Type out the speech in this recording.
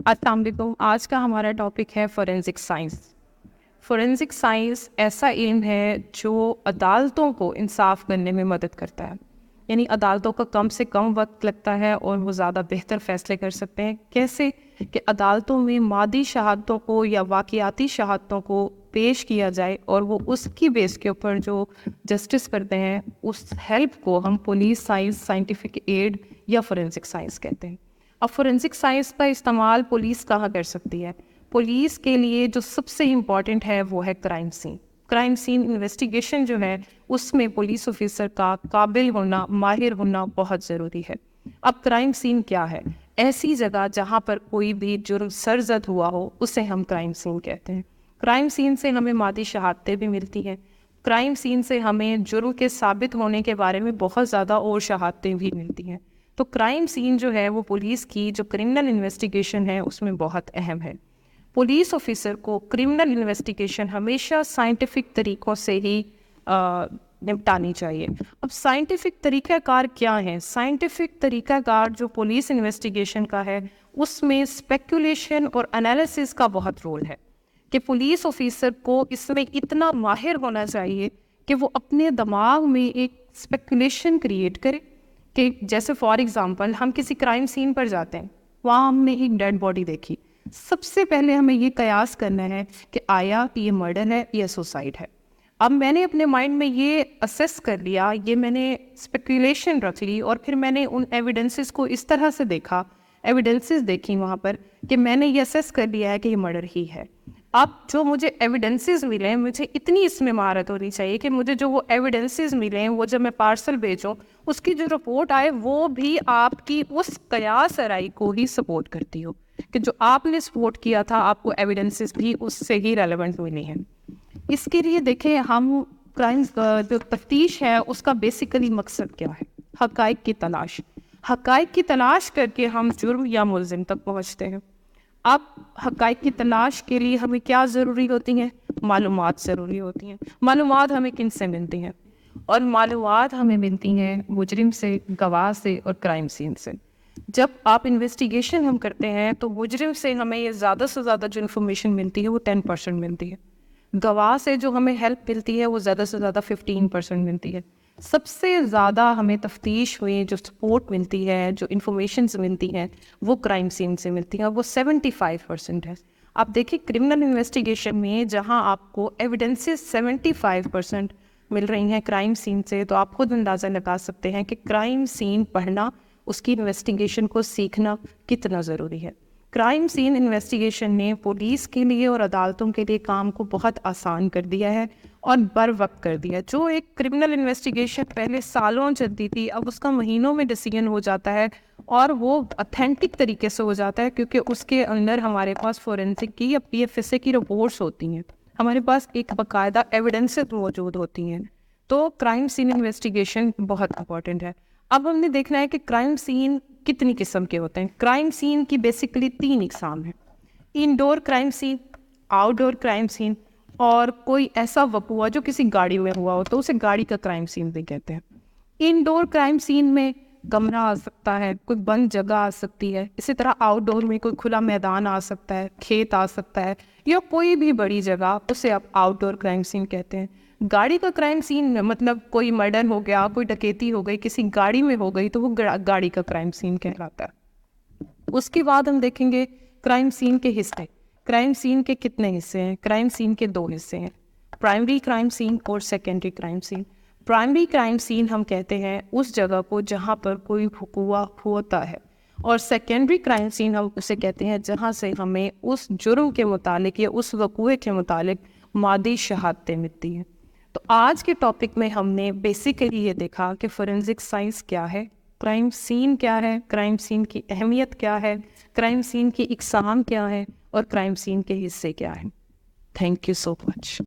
السلام علیکم. آج کا ہمارا ٹاپک ہے فورینسک سائنس. فورینسک سائنس ایسا علم ہے جو عدالتوں کو انصاف کرنے میں مدد کرتا ہے. یعنی عدالتوں کا کم سے کم وقت لگتا ہے اور وہ زیادہ بہتر فیصلے کر سکتے ہیں. کیسے کہ عدالتوں میں مادی شہادتوں کو یا واقعاتی شہادتوں کو پیش کیا جائے اور وہ اس کی بیس کے اوپر جو جسٹس کرتے ہیں اس ہیلپ کو ہم پولیس سائنس, سائنٹیفک ایڈ یا فورینسک سائنس کہتے ہیں. اب فورینسک سائنس کا استعمال پولیس کہاں کر سکتی ہے؟ پولیس کے لیے جو سب سے امپورٹنٹ ہے وہ ہے crime scene. Crime scene investigation جو ہے اس میں پولیس آفیسر کا قابل ہونا, ماہر ہونا بہت ضروری ہے. اب کرائم سین کیا ہے؟ ایسی جگہ جہاں پر کوئی بھی جرم سرزد ہوا ہو اسے ہم کرائم سین کہتے ہیں. کرائم سین سے ہمیں مادی شہادتیں بھی ملتی ہیں. کرائم سین سے ہمیں جرم کے ثابت ہونے کے بارے میں بہت زیادہ اور شہادتیں بھی ملتی ہیں. تو کرائم سین جو ہے وہ پولیس کی جو کرمنل انویسٹیگیشن ہے اس میں بہت اہم ہے. پولیس آفیسر کو کرمنل انویسٹیگیشن ہمیشہ سائنٹیفک طریقوں سے ہی نپٹانی چاہیے. اب سائنٹیفک طریقہ کار کیا ہے؟ سائنٹیفک طریقہ کار جو پولیس انویسٹیگیشن کا ہے اس میں اسپیکولیشن اور انالیسس کا بہت رول ہے کہ پولیس آفیسر کو اس میں اتنا ماہر ہونا چاہیے کہ وہ اپنے دماغ میں ایک اسپیکولیشن کریٹ کرے کہ جیسے فار ایگزامپل ہم کسی کرائم سین پر جاتے ہیں, وہاں ہم نے ایک ڈیڈ باڈی دیکھی. سب سے پہلے ہمیں یہ قیاس کرنا ہے کہ آیا یہ مرڈر ہے یا سوسائڈ ہے. اب میں نے اپنے مائنڈ میں یہ اسیس کر لیا, یہ میں نے اسپیکولیشن رکھ لی اور پھر میں نے ان ایویڈنسز کو اس طرح سے دیکھا, ایویڈنسز دیکھی وہاں پر کہ میں نے یہ اسیس کر لیا ہے کہ یہ مرڈر ہی ہے. اب جو مجھے ایویڈنسز ملے مجھے اتنی اس میں مہارت ہونی چاہیے کہ مجھے جو وہ ایویڈنسز ملیں وہ جب میں پارسل بھیجوں اس کی جو رپورٹ آئے وہ بھی آپ کی اس قیاس آرائی کو ہی سپورٹ کرتی ہو کہ جو آپ نے سپورٹ کیا تھا آپ کو ایویڈنسز بھی اس سے ہی ریلیونٹ ملی ہیں. اس کے لیے دیکھیں ہم کرائم جو تفتیش ہے اس کا بیسیکلی مقصد کیا ہے؟ حقائق کی تلاش. حقائق کی تلاش کر کے ہم جرم یا ملزم تک پہنچتے ہیں. اب حقائق کی تلاش کے لیے ہمیں کیا ضروری ہوتی ہیں؟ معلومات ضروری ہوتی ہیں. معلومات ہمیں کن سے ملتی ہیں؟ اور معلومات ہمیں ملتی ہیں مجرم سے, گواہ سے اور کرائم سین سے. جب آپ انویسٹیگیشن ہم کرتے ہیں تو مجرم سے ہمیں یہ زیادہ سے زیادہ جو انفارمیشن ملتی ہے وہ 10% ملتی ہے. گواہ سے جو ہمیں ہیلپ ملتی ہے وہ زیادہ سے زیادہ 15% ملتی ہے. سب سے زیادہ ہمیں تفتیش ہوئی جو سپورٹ ملتی ہے, جو انفارمیشنز ملتی ہیں وہ کرائم سین سے ملتی ہیں, وہ 75% ہے. آپ دیکھیں کرمنل انویسٹیگیشن میں جہاں آپ کو ایویڈنسز 75% مل رہی ہیں کرائم سین سے, تو آپ خود اندازہ لگا سکتے ہیں کہ کرائم سین پڑھنا, اس کی انویسٹیگیشن کو سیکھنا کتنا ضروری ہے. کرائم سین انویسٹیگیشن نے پولیس کے لیے اور عدالتوں کے لیے کام کو بہت آسان کر دیا ہے اور بر وقت کر دیا. جو ایک کرمنل انویسٹیگیشن پہلے سالوں چلتی تھی اب اس کا مہینوں میں ڈیسیژن ہو جاتا ہے اور وہ اتھینٹک طریقے سے ہو جاتا ہے کیونکہ اس کے اندر ہمارے پاس فورینسک کی یا پی ایف ایس اے کی رپورٹس ہوتی ہیں, ہمارے پاس ایک باقاعدہ ایویڈنسز موجود ہوتی ہیں. تو کرائم سین انویسٹیگیشن بہت امپورٹنٹ ہے. اب ہم نے دیکھنا ہے کہ کرائم سین کتنی قسم کے ہوتے ہیں. کرائم سین کی بیسیکلی 3 اقسام ہیں: انڈور کرائم سین, آؤٹ ڈور کرائم سین اور کوئی ایسا وقوع جو کسی گاڑی میں ہوا ہو تو اسے گاڑی کا کرائم سین بھی کہتے ہیں. انڈور کرائم سین میں کمرہ آ سکتا ہے, کوئی بند جگہ آ سکتی ہے. اسی طرح آؤٹ ڈور میں کوئی کھلا میدان آ سکتا ہے, کھیت آ سکتا ہے یا کوئی بھی بڑی جگہ, اسے آپ آؤٹ ڈور کرائم سین کہتے ہیں. گاڑی کا کرائم سین مطلب کوئی مرڈر ہو گیا, کوئی ڈکیتی ہو گئی, کسی گاڑی میں ہو گئی تو وہ گاڑی کا کرائم سین کہلاتا ہے. اس کے بعد ہم دیکھیں گے کرائم سین کے حصے. کرائم سین کے کتنے حصے ہیں؟ کرائم سین کے 2 حصے ہیں, پرائمری کرائم سین اور secondary crime scene. Primary crime scene ہم کہتے ہیں اس جگہ کو جہاں پر کوئی وقوع ہوتا ہے, اور سیکنڈری کرائم سین ہم اسے کہتے ہیں جہاں سے ہمیں اس جرم کے متعلق یا اس وقوع کے متعلق مادی شہادتیں ملتی ہیں. تو آج کے ٹاپک میں ہم نے بیسیکلی یہ دیکھا کہ فورینسک سائنس کیا ہے, کرائم سین کیا ہے, کرائم سین کی اہمیت کیا ہے, کرائم سین کی اقسام کیا ہے اور کرائم سین کے حصے کیا ہیں. Thank you so much.